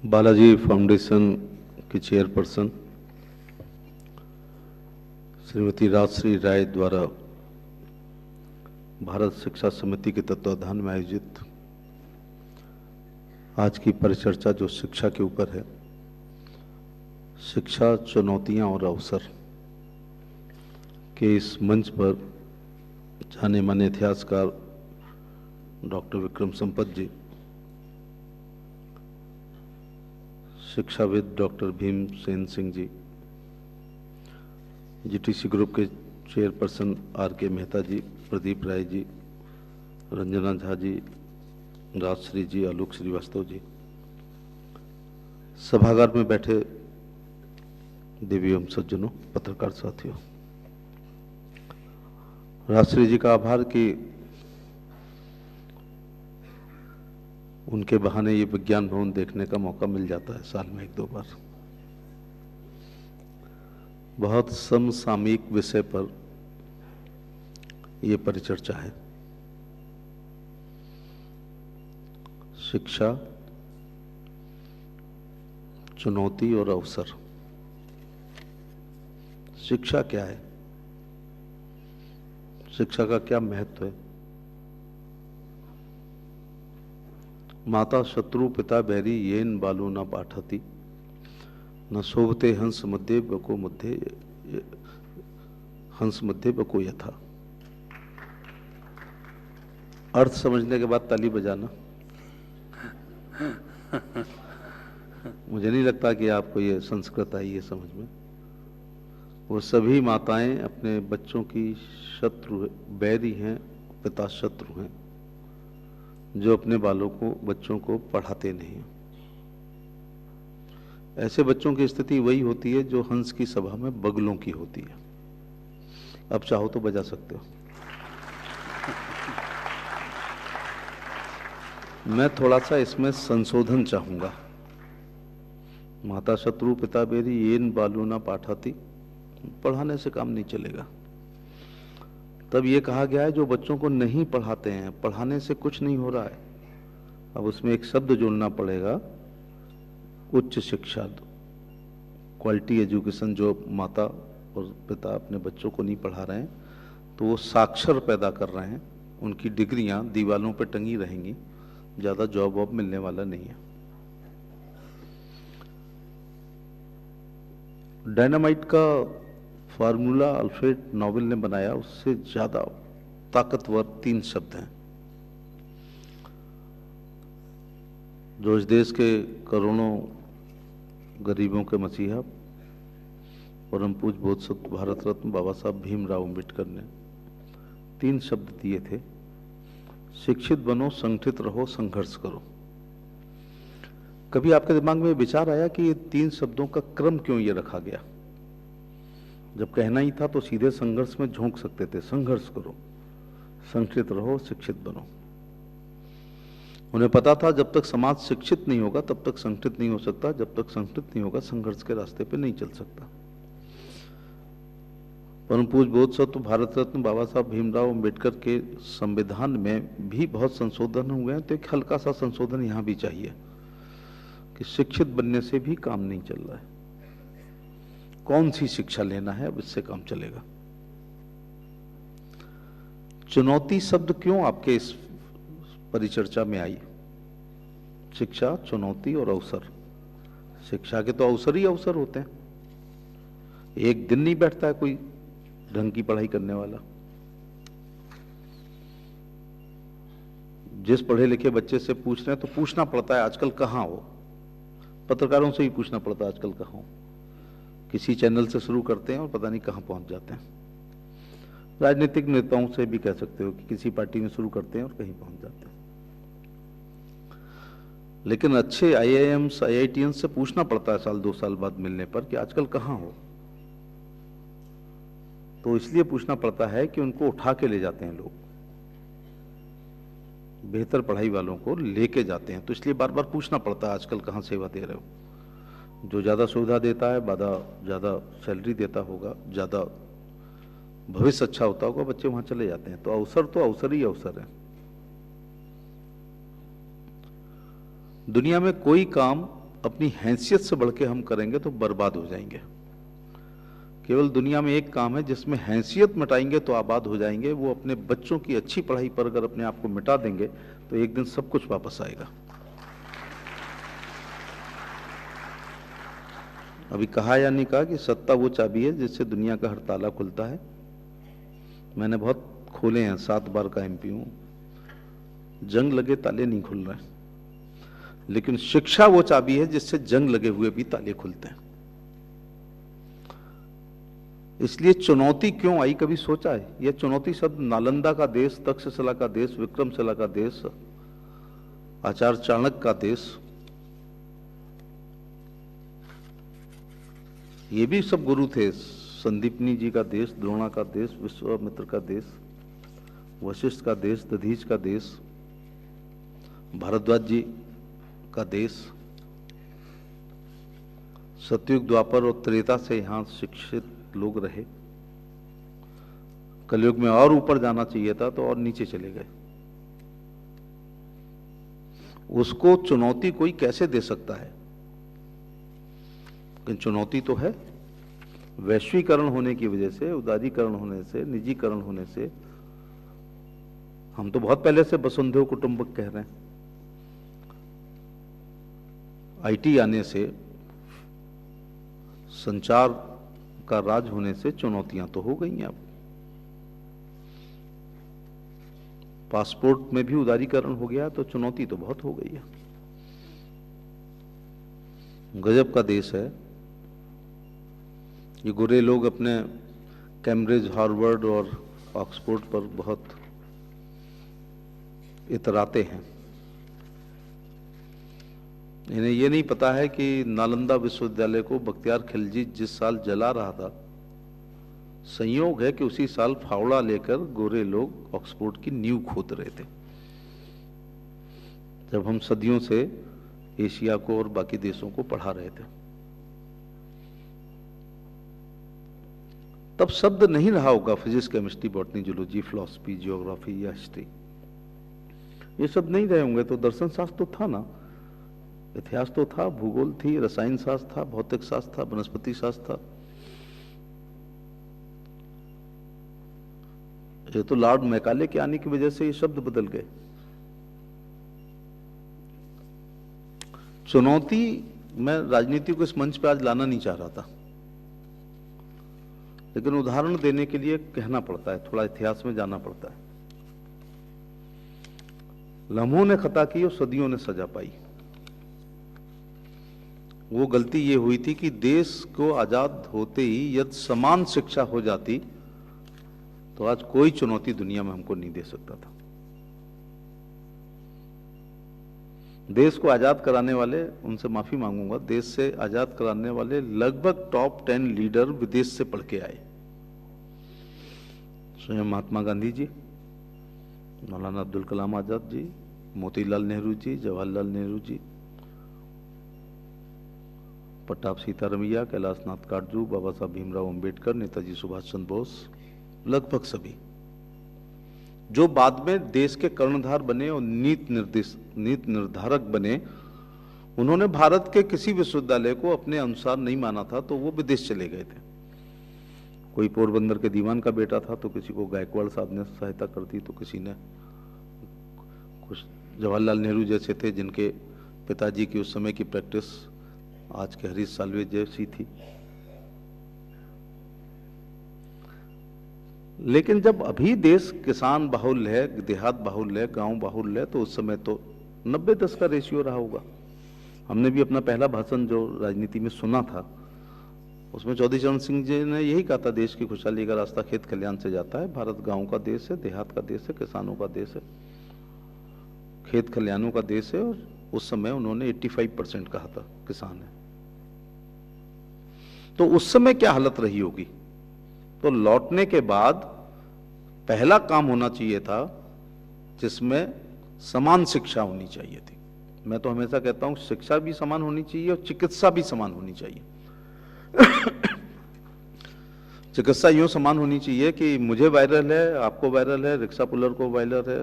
Balaji foundation की chairperson Shrimati Rajshree राय द्वारा भारत शिक्षा समिति के तत्वाधान में आयोजित आज की परिचर्चा जो शिक्षा के ऊपर है, शिक्षा चुनौतियां और अवसर के इस मंच पर जाने माने इतिहासकार डॉक्टर विक्रम संपत जी, शिक्षाविद doctor Bhimsen Singh ji, GTC group के चेयरपर्सन आर.के. मेहता जी, प्रदीप राय जी, रंजना झा जी, राजश्री जी, आलोक श्रीवास्तव जी, सभागार में बैठे देवी एवं सज्जनों, पत्रकार साथियों, राजश्री जी का आभार कि उनके बहाने ये विज्ञान भवन देखने का मौका मिल जाता है साल में 1-2 बार। बहुत समसामयिक विषय पर यह परिचर्चा है। शिक्षा, चुनौती और अवसर। शिक्षा क्या है? शिक्षा का क्या महत्व है? माता शत्रु पिता बैरी येन बालो न पाठति न शोभते हंस मध्य बको मध्य हंस मध्य बको यथा। अर्थ समझने के बाद ताली बजाना। मुझे नहीं लगता कि आपको ये संस्कृत आई है समझ में। वो सभी माताएं अपने बच्चों की शत्रु बैरी हैं, पिता शत्रु हैं, जो अपने बच्चों को पढ़ाते नहीं। ऐसे बच्चों की स्थिति वही होती है जो हंस की सभा में बगलों की होती है। अब चाहो तो बजा सकते हो। मैं थोड़ा सा इसमें संशोधन चाहूंगा। माता शत्रु पिता बेरी येन बालू ना पाठाती, पढ़ाने से काम नहीं चलेगा। तब ये कहा गया है जो बच्चों को नहीं पढ़ाते हैं, पढ़ाने से कुछ नहीं हो रहा है। अब उसमें एक शब्द जोड़ना पड़ेगा, उच्च शिक्षा, क्वालिटी एजुकेशन। जो माता और पिता अपने बच्चों को नहीं पढ़ा रहे हैं तो वो साक्षर पैदा कर रहे हैं। उनकी डिग्रियां दीवालों पर टंगी रहेंगी, ज़्यादा जॉब वॉब मिलने वाला नहीं है। डायनामाइट का फार्मूला अल्फ्रेड नोबेल ने बनाया, उससे ज़्यादा ताकतवर 3 शब्द हैं जो इस देश के करोड़ों गरीबों के मसीहा परम पूज्य बोधसत्व भारत रत्न बाबा साहब भीमराव अम्बेडकर ने 3 शब्द दिए थे। शिक्षित बनो, संगठित रहो, संघर्ष करो। कभी आपके दिमाग में विचार आया कि ये 3 शब्दों का क्रम क्यों ये रखा गया? जब कहना ही था तो सीधे संघर्ष में झोंक सकते थे। संघर्ष करो, संगठित रहो, शिक्षित बनो। उन्हें पता था जब तक समाज शिक्षित नहीं होगा तब तक संगठित नहीं हो सकता, जब तक संगठित नहीं होगा संघर्ष के रास्ते पे नहीं चल सकता। परम पूज्य बोधसत्व भारत रत्न बाबा साहब भीमराव अम्बेडकर के संविधान में भी बहुत संशोधन हुए हैं, तो एक हल्का सा संशोधन यहाँ भी चाहिए कि शिक्षित बनने से भी काम नहीं चल रहा है। कौन सी शिक्षा लेना है, अब इससे काम चलेगा। चुनौती शब्द क्यों आपके इस परिचर्चा में आई? शिक्षा, चुनौती और अवसर। शिक्षा के तो अवसर ही अवसर होते हैं। एक दिन नहीं बैठता है कोई ढंग की पढ़ाई करने वाला। जिस पढ़े लिखे बच्चे से पूछ रहे हैं तो पूछना पड़ता है आजकल कहाँ हो। पत्रकारों से ही पूछना पड़ता है आजकल कहाँ हो। किसी चैनल से शुरू करते हैं और पता नहीं कहाँ पहुंच जाते हैं। राजनीतिक नेताओं से भी कह सकते हो कि किसी पार्टी में शुरू करते हैं और कहीं पहुंच जाते हैं। लेकिन अच्छे IIMs, IITians से पूछना पड़ता है साल 2 साल बाद मिलने पर कि आजकल कहाँ हो। तो इसलिए पूछना पड़ता है कि उनको उठा के ले जाते हैं लोग, बेहतर पढ़ाई वालों को लेके जाते हैं। तो इसलिए बार बार पूछना पड़ता है आजकल कहाँ सेवा दे रहे हो। जो ज़्यादा सुविधा देता है, ज़्यादा सैलरी देता होगा, ज़्यादा भविष्य अच्छा होता होगा, बच्चे वहां चले जाते हैं। तो अवसर ही अवसर है। दुनिया में कोई काम अपनी हैसियत से बढ़ के हम करेंगे तो बर्बाद हो जाएंगे। केवल दुनिया में एक काम है जिसमें हैसियत मिटाएंगे तो आबाद हो जाएंगे, वो अपने बच्चों की अच्छी पढ़ाई पर अगर अपने आप को मिटा देंगे तो एक दिन सब कुछ वापस आएगा। अभी कहा या नहीं कहा कि सत्ता वो चाबी है जिससे दुनिया का हर ताला खुलता है। मैंने बहुत खोले हैं, 7 बार का एमपी हूं, जंग लगे ताले नहीं खुल रहे, लेकिन शिक्षा वो चाबी है जिससे जंग लगे हुए भी ताले खुलते हैं। इसलिए चुनौती क्यों आई, कभी सोचा है? यह चुनौती शब्द नालंदा का देश, तक्षशिला का देश, विक्रमशिला का देश, आचार्य चाणक्य का देश, ये भी सब गुरु थे। संदीपनी जी का देश, द्रोणा का देश, विश्वामित्र का देश, वशिष्ठ का देश, दधीच का देश, भारद्वाज जी का देश, सतयुग, द्वापर और त्रेता से यहां शिक्षित लोग रहे। कलयुग में और ऊपर जाना चाहिए था तो और नीचे चले गए। उसको चुनौती कोई कैसे दे सकता है? लेकिन चुनौती तो है। वैश्वीकरण होने की वजह से, उदारीकरण होने से, निजीकरण होने से, हम तो बहुत पहले से वसुंधैव कुटुंबक कह रहे हैं। आईटी आने से, संचार का राज होने से चुनौतियां तो हो गई हैं। अब पासपोर्ट में भी उदारीकरण हो गया तो चुनौती तो बहुत हो गई है। गजब का देश है ये। गोरे लोग अपने कैम्ब्रिज, हार्वर्ड और ऑक्सफोर्ड पर बहुत इतराते हैं। इन्हें ये नहीं पता है कि नालंदा विश्वविद्यालय को बख्तियार खिलजी जिस साल जला रहा था, संयोग है कि उसी साल फावड़ा लेकर गोरे लोग ऑक्सफोर्ड की नींव खोद रहे थे, जब हम सदियों से एशिया को और बाकी देशों को पढ़ा रहे थे। तब शब्द नहीं रहा होगा physics, chemistry, botany, zoology, philosophy, geography या हिस्ट्री, ये शब्द नहीं रहे होंगे तो दर्शन शास्त्र तो था ना, इतिहास तो था, भूगोल थी, रसायन शास्त्र था, भौतिक शास्त्र था, वनस्पति शास्त्र था। ये तो लॉर्ड मैकाले के आने की वजह से ये शब्द बदल गए। चुनौती मैं राजनीति को इस मंच पे आज लाना नहीं चाह रहा था, लेकिन उदाहरण देने के लिए कहना पड़ता है, थोड़ा इतिहास में जाना पड़ता है। लम्हों ने खता की और सदियों ने सजा पाई। वो गलती ये हुई थी कि देश को आजाद होते ही यदि समान शिक्षा हो जाती तो आज कोई चुनौती दुनिया में हमको नहीं दे सकता था। देश को आजाद कराने वाले, उनसे माफी मांगूंगा, देश से आजाद कराने वाले लगभग टॉप 10 लीडर विदेश से पढ़ के आए। स्वयं महात्मा गांधी जी, मौलाना अब्दुल कलाम आजाद जी, मोतीलाल नेहरू जी, जवाहरलाल नेहरू जी, पट्टाभ सीतारमैया, कैलाश नाथ काटजू, बाबा साहब भीमराव अंबेडकर, नेताजी सुभाष चंद्र बोस, लगभग सभी जो बाद में देश के कर्णधार बने और नीति निर्धारक बने, उन्होंने भारत के किसी विश्वविद्यालय को अपने अनुसार नहीं माना था तो वो विदेश चले गए थे। कोई पोरबंदर के दीवान का बेटा था तो किसी को गायकवाड़ साहब ने सहायता कर दी, तो किसी ने कुछ, जवाहरलाल नेहरू जैसे थे जिनके पिताजी की उस समय की प्रैक्टिस आज के हरीश साल्वे जैसी थी। लेकिन जब अभी देश किसान बाहुल्य है, देहात बाहुल्य है, गांव बाहुल्य है, तो उस समय तो 90-10 का रेशियो रहा होगा। हमने भी अपना पहला भाषण जो राजनीति में सुना था उसमें चौधरी चरण सिंह जी ने यही कहा था, देश की खुशहाली का रास्ता खेत खलियान से जाता है। भारत गांव का देश है, देहात का देश है, किसानों का देश है, खेत खलियानों का देश है। और उस समय उन्होंने 85% कहा था किसान है। तो उस समय क्या हालत रही होगी? तो लौटने के बाद पहला काम होना चाहिए था जिसमें समान शिक्षा होनी चाहिए थी। मैं तो हमेशा कहता हूं शिक्षा भी समान होनी चाहिए और चिकित्सा भी समान होनी चाहिए। चिकित्सा यूं समान होनी चाहिए कि मुझे वायरल है, आपको वायरल है, रिक्शा पुलर को वायरल है,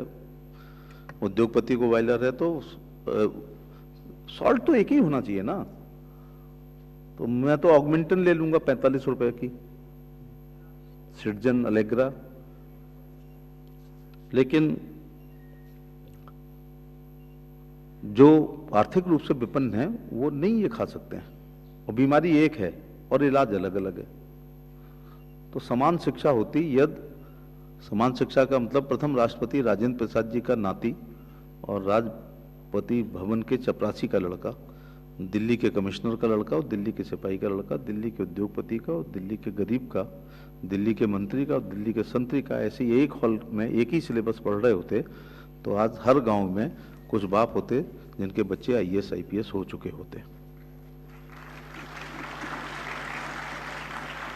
उद्योगपति को वायरल है, तो सॉल्ट तो एक ही होना चाहिए ना। तो मैं तो ऑगमेंटन ले लूंगा 45 रुपए की, सिटीजन, अलेग्रा। लेकिन जो आर्थिक रूप से विपन्न है वो नहीं ये खा सकते हैं, और बीमारी एक है और इलाज अलग अलग है। तो समान शिक्षा होती यदि, समान शिक्षा का मतलब प्रथम राष्ट्रपति राजेंद्र प्रसाद जी का नाती और राष्ट्रपति भवन के चपरासी का लड़का, दिल्ली के कमिश्नर का लड़का और दिल्ली के सिपाही का लड़का, दिल्ली के उद्योगपति का और दिल्ली के गरीब का, दिल्ली के मंत्री का और दिल्ली के संतरी का, ऐसे एक हॉल में एक ही सिलेबस पढ़ रहे होते तो आज हर गांव में कुछ बाप होते जिनके बच्चे आईएएस आईपीएस हो चुके होते।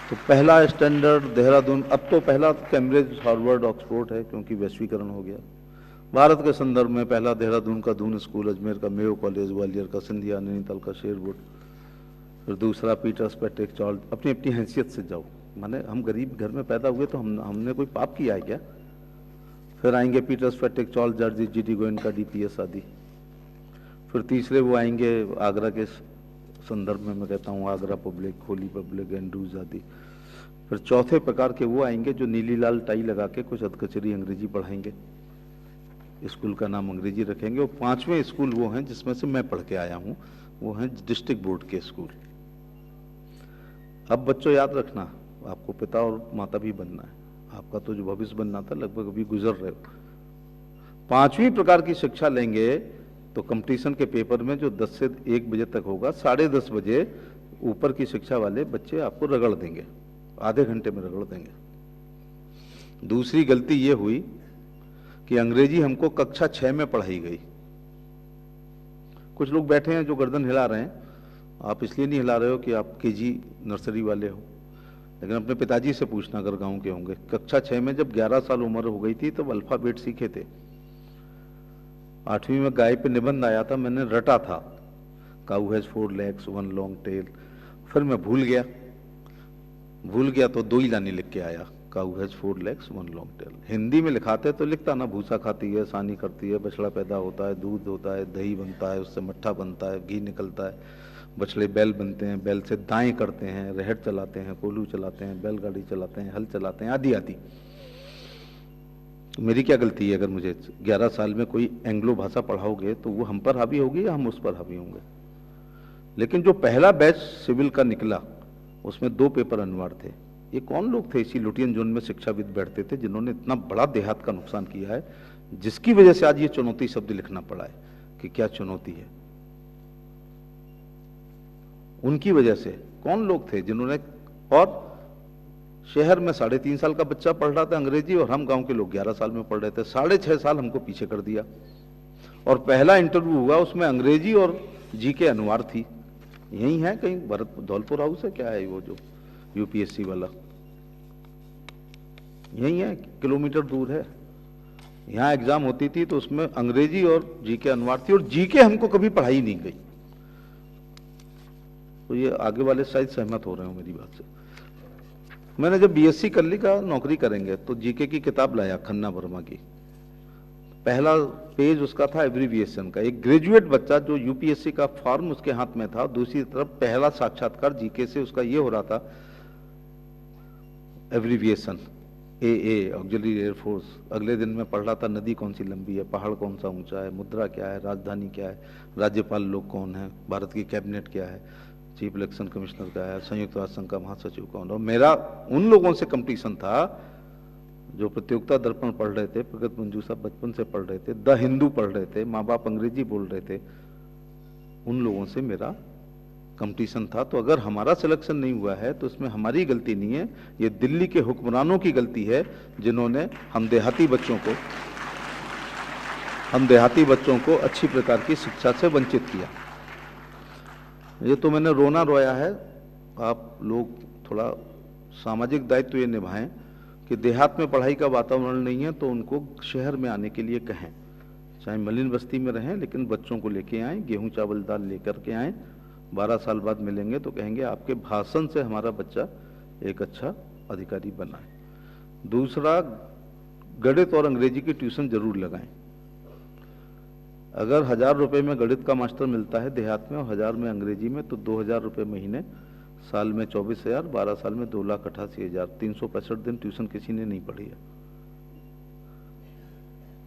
तो पहला स्टैंडर्ड देहरादून, अब तो पहला कैम्ब्रिज, हार्वर्ड, ऑक्सफोर्ड है क्योंकि वैश्वीकरण हो गया। भारत के संदर्भ में पहला देहरादून का दून स्कूल, अजमेर का मेयो कॉलेज, ग्वालियर का सिंधिया, नैनीताल का शेरवुड, फिर दूसरा पीटर्स पैट्रिक चार्ल्स। अपनी अपनी हैसियत से जाओ, माने हम गरीब घर में पैदा हुए तो हमने कोई पाप किया है क्या? फिर आएंगे पीटर्स पैट्रिक चार्ल्स, जर्जी, जीडी गोयनका, डीपीएस आदि। फिर तीसरे वो आएंगे आगरा के संदर्भ में, मैं कहता हूँ Agra public, Holi public, Andrews आदि। फिर चौथे प्रकार के वो आएंगे जो नीली लाल टाई लगा के कुछ अधकचरी अंग्रेजी पढ़ाएंगे, स्कूल का नाम अंग्रेजी रखेंगे। और पांचवें स्कूल वो हैं जिसमें से मैं पढ़ के आया हूँ, वो हैं डिस्ट्रिक्ट बोर्ड के स्कूल। अब बच्चों याद रखना, आपको पिता और माता भी बनना है, आपका तो जो भविष्य बनना था लगभग अभी गुजर रहे हो। पांचवी प्रकार की शिक्षा लेंगे तो कंपटीशन के पेपर में जो 10 से 1 बजे तक होगा, 10:30 बजे ऊपर की शिक्षा वाले बच्चे आपको रगड़ देंगे, आधे घंटे में रगड़ देंगे। दूसरी गलती ये हुई कि अंग्रेजी हमको कक्षा 6 में पढ़ाई गई। कुछ लोग बैठे हैं जो गर्दन हिला रहे हैं, आप इसलिए नहीं हिला रहे हो कि आप केजी नर्सरी वाले हो, लेकिन अपने पिताजी से पूछना अगर गांव के होंगे। कक्षा 6 में जब 11 साल उम्र हो गई थी तब अल्फाबेट सीखे थे। 8वीं में गाय पे निबंध आया था, मैंने रटा था, काऊ हैज 4 legs 1 long tail। फिर मैं भूल गया तो 2 ही लानी लिख के आया, cow has 4 legs 1 long tail। Hindi में लिखाते तो लिखता ना, भूसा खाती है, सानी करती है, बछड़ा पैदा होता है, दूध होता है, दही बनता है, उससे मट्ठा बनता है, घी निकलता है, बछड़े बैल बनते हैं, बैल से दाएं करते हैं, रहट चलाते हैं, कोल्हू चलाते हैं, बैलगाड़ी चलाते हैं, हल चलाते हैं, आदि आदि। तो मेरी क्या गलती है अगर मुझे 11 साल में कोई एंग्लो भाषा पढ़ाओगे तो वो हम पर हावी होगी या हम उस पर हावी होंगे? लेकिन जो पहला बैच सिविल का निकला उसमें 2 पेपर अनिवार्य थे। ये कौन लोग थे इसी लुटियन जोन में शिक्षाविद बैठते थे जिन्होंने इतना बड़ा देहात का नुकसान किया है, जिसकी वजह से आज ये चुनौती शब्द लिखना पड़ा है कि क्या चुनौती है। उनकी वजह से कौन लोग थे जिन्होंने, और शहर में 3.5 साल का बच्चा पढ़ रहा था अंग्रेजी और हम गांव के लोग 11 साल में पढ़ रहे थे। 6.5 साल हमको पीछे कर दिया। और पहला इंटरव्यू हुआ उसमें अंग्रेजी और जीके अनुवाद थी। यही है कहीं भरत धौलपुर हाउस है, क्या है वो जो यूपीएससी वाला, यही है, किलोमीटर दूर है। यहाँ एग्जाम होती थी तो उसमें अंग्रेजी और जीके अनुवाद थी, और जीके हमको कभी पढ़ाई नहीं गई। तो ये आगे वाले शायद सहमत हो रहे हो मेरी बात से। मैंने जब बीएससी कर ली, का नौकरी करेंगे तो जीके की किताब लाया खन्ना वर्मा की। पहला पेज उसका था एब्रीविएशन का। एक ग्रेजुएट बच्चा जो यूपीएससी का फॉर्म उसके हाथ में था, दूसरी तरफ पहला साक्षात्कार जीके से उसका ये हो रहा था, एब्रीविएशन AA ऑक्सिलरी एयरफोर्स। अगले दिन में पढ़ रहा था नदी कौन सी लंबी है, पहाड़ कौन सा ऊंचा है, मुद्रा क्या है, राजधानी क्या है, राज्यपाल लोग कौन है, भारत की कैबिनेट क्या है, चीफ इलेक्शन कमिश्नर क्या है, संयुक्त राष्ट्र संघ का महासचिव कौन है। और मेरा उन लोगों से कंपटीशन था जो प्रतियोगिता दर्पण पढ़ रहे थे, प्रगत मंजू साहब बचपन से पढ़ रहे थे, द हिंदू पढ़ रहे थे, माँ बाप अंग्रेजी बोल रहे थे, उन लोगों से मेरा कंपटीशन था। तो अगर हमारा सिलेक्शन नहीं हुआ है तो इसमें हमारी गलती नहीं है, ये दिल्ली के हुक्मरानों की गलती है जिन्होंने हम देहाती बच्चों को अच्छी प्रकार की शिक्षा से वंचित किया। ये तो मैंने रोना रोया है। आप लोग थोड़ा सामाजिक दायित्व ये निभाएं कि देहात में पढ़ाई का वातावरण नहीं है तो उनको शहर में आने के लिए कहें, चाहे मलिन बस्ती में रहें, लेकिन बच्चों को लेके आएँ, गेहूं चावल दाल लेकर के आएँ। 12 साल बाद मिलेंगे तो कहेंगे आपके भाषण से हमारा बच्चा एक अच्छा अधिकारी बना है। दूसरा, गणित और अंग्रेजी की ट्यूशन जरूर लगाएं। अगर 1000 रुपये में गणित का मास्टर मिलता है देहात में और 1000 में अंग्रेजी में, तो 2000 रुपये महीने, साल में 24,000, 12 साल में 2,88,000, 365 दिन ट्यूशन किसी ने नहीं पढ़ी है।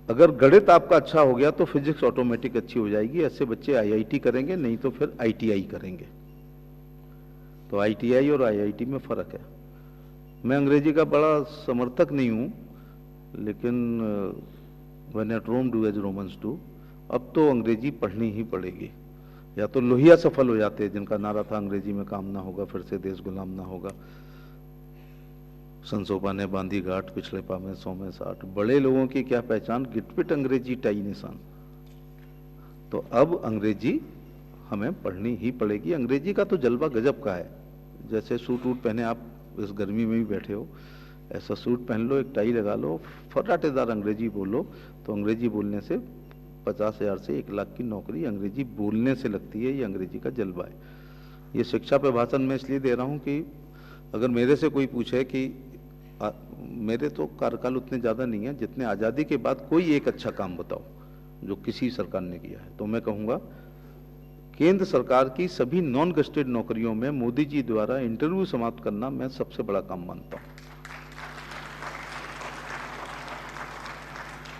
अगर गणित आपका अच्छा हो गया तो फिजिक्स ऑटोमेटिक अच्छी हो जाएगी। ऐसे बच्चे आईआईटी करेंगे, नहीं तो फिर आईटीआई करेंगे। तो आईटीआई और आईआईटी में फर्क है। मैं अंग्रेजी का बड़ा समर्थक नहीं हूं, लेकिन when at Rome do as Romans do, अब तो अंग्रेजी पढ़नी ही पड़ेगी। या तो लोहिया सफल हो जाते हैं, जिनका नारा था अंग्रेजी में काम ना होगा, फिर से देश गुलाम ना होगा। संसोपा ने बांधी घाट, पिछले पामे 100 में 60। बड़े लोगों की क्या पहचान, गिटपिट अंग्रेजी टाई निशान। तो अब अंग्रेजी हमें पढ़नी ही पड़ेगी। अंग्रेजी का तो जलवा गजब का है। जैसे सूट वूट पहने आप इस गर्मी में भी बैठे हो, ऐसा सूट पहन लो, एक टाई लगा लो, फटाटेदार अंग्रेजी बोलो, तो अंग्रेजी बोलने से 50,000 से 1,00,000 की नौकरी अंग्रेजी बोलने से लगती है। ये अंग्रेजी का जलवा है। ये शिक्षा पे भाषण मैं इसलिए दे रहा हूँ कि अगर मेरे से कोई पूछे कि मेरे तो कार्यकाल उतने ज़्यादा नहीं है, जितने आज़ादी के बाद कोई एक अच्छा काम बताओ जो किसी सरकार ने किया है, तो मैं कहूँगा केंद्र सरकार की सभी नॉन गस्टेड नौकरियों में मोदी जी द्वारा इंटरव्यू समाप्त करना मैं सबसे बड़ा काम मानता हूँ।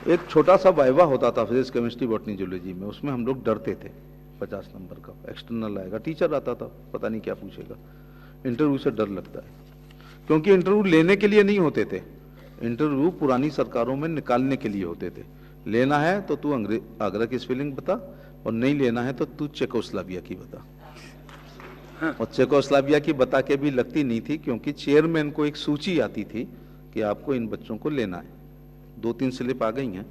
एक छोटा सा वाइवा होता था फिजिक्स, केमिस्ट्री, बॉटनी, जूलॉजी में, उसमें हम लोग डरते थे। 50 नंबर का एक्सटर्नल आएगा, टीचर आता था, पता नहीं क्या पूछेगा। इंटरव्यू से डर लगता है, क्योंकि इंटरव्यू लेने के लिए नहीं होते थे, इंटरव्यू पुरानी सरकारों में निकालने के लिए होते थे। लेना है तो तू आगरा की स्पेलिंग बता, और नहीं लेना है तो तू चेकोस्लोवाकिया की बता। और चेकोस्लोवाकिया की बता के भी लगती नहीं थी, क्योंकि चेयरमैन को एक सूची आती थी कि आपको इन बच्चों को लेना है। 2-3 स्लिप आ गई हैं।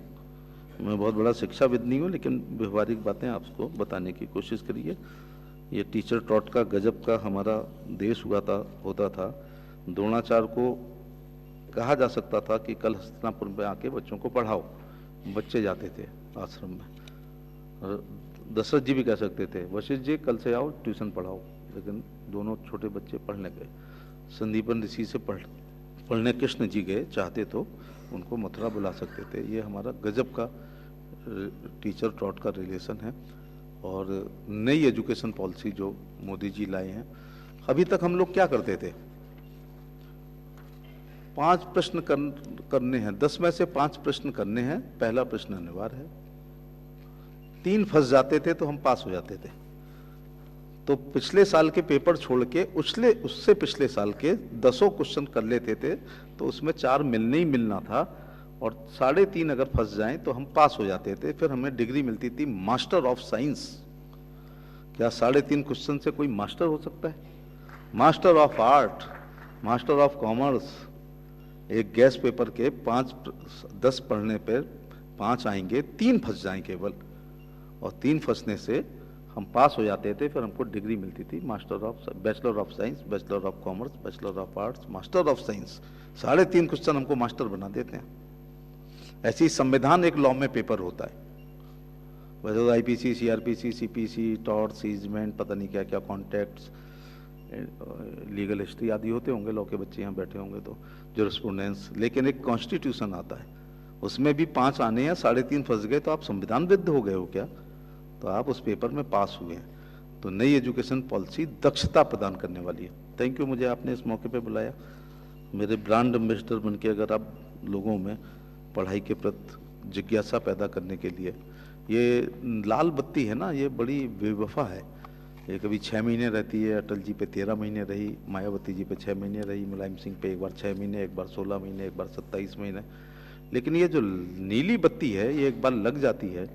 मैं बहुत बड़ा शिक्षाविद नहीं हूँ, लेकिन व्यवहारिक बातें आपको बताने की कोशिश करिए। ये टीचर ट्रॉट का गजब का हमारा देश होता था। द्रोणाचार्य को कहा जा सकता था कि कल हस्तिनापुर में आके बच्चों को पढ़ाओ, बच्चे जाते थे आश्रम में। दशरथ जी भी कह सकते थे वशिष्ठ जी कल से आओ ट्यूशन पढ़ाओ, लेकिन दोनों छोटे बच्चे पढ़ने गए। संदीपन ऋषि से पढ़ने कृष्ण जी गए, चाहते तो उनको मथुरा बुला सकते थे। ये हमारा गजब का टीचर ट्रॉट का रिलेशन है। और नई एजुकेशन पॉलिसी जो मोदी जी लाए हैं, अभी तक हम लोग क्या करते थे, 5 प्रश्न करने हैं, 10 में से 5 प्रश्न करने हैं, पहला प्रश्न अनिवार्य है। 3 फंस जाते थे तो हम पास हो जाते थे। तो पिछले साल के पेपर छोड़ के उससे पिछले साल के 10 क्वेश्चन कर लेते थे, तो उसमें 4 मिलने ही मिलना था, और 3.5 अगर फंस जाएं तो हम पास हो जाते थे। फिर हमें डिग्री मिलती थी मास्टर ऑफ साइंस। क्या 3.5 क्वेश्चन से कोई मास्टर हो सकता है? Master of art, master of commerce. एक गैस पेपर के 10 पढ़ने पर 5 आएंगे, 3 फंस जाएं केवल, और 3 फंसने से हम पास हो जाते थे। फिर हमको डिग्री मिलती थी bachelor of science, bachelor of commerce, bachelor of arts, master of science. 3.5 question हमको मास्टर बना देते हैं। ऐसे ही संविधान एक लॉ में पेपर होता है, वैसे तो आईपीसी, सीआरपीसी, सीपीसी, टॉर्ट, सीजमेंट, पता नहीं क्या क्या, कॉन्टैक्ट्स, लीगल हिस्ट्री आदि होते होंगे, लॉ के बच्चे यहाँ बैठे होंगे तो, ज्यूरिस्प्रूडेंस। लेकिन एक कॉन्स्टिट्यूशन आता है, उसमें भी 5 आने हैं, 3.5 फंस गए तो आप संविधानविद हो गए हो क्या? तो आप उस पेपर में पास हुए हैं। तो नई एजुकेशन पॉलिसी दक्षता प्रदान करने वाली है। थैंक यू, मुझे आपने इस मौके पे बुलाया। मेरे ब्रांड एम्बेसडर बन के अगर आप लोगों में पढ़ाई के प्रति जिज्ञासा पैदा करने के लिए, ये लाल बत्ती है ना, ये बड़ी बेवफा है। ये कभी 6 महीने रहती है, अटल जी पे 13 महीने रही, मायावती जी पे 6 महीने रही, मुलायम सिंह पे एक बार 6 महीने, एक बार 16 महीने, एक बार 27 महीने। लेकिन ये जो नीली बत्ती है, ये एक बार लग जाती है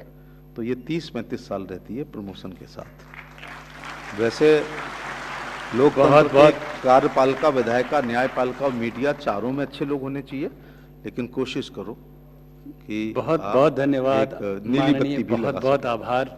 तो ये 30-35 साल रहती है प्रमोशन के साथ। वैसे लोकतंत्र के कार्यपालिका, विधायिका, न्यायपालिका और मीडिया चारों में अच्छे लोग होने चाहिए, लेकिन कोशिश करो कि बहुत बहुत धन्यवाद, नीली बत्ती भी बहुत बहुत आभार।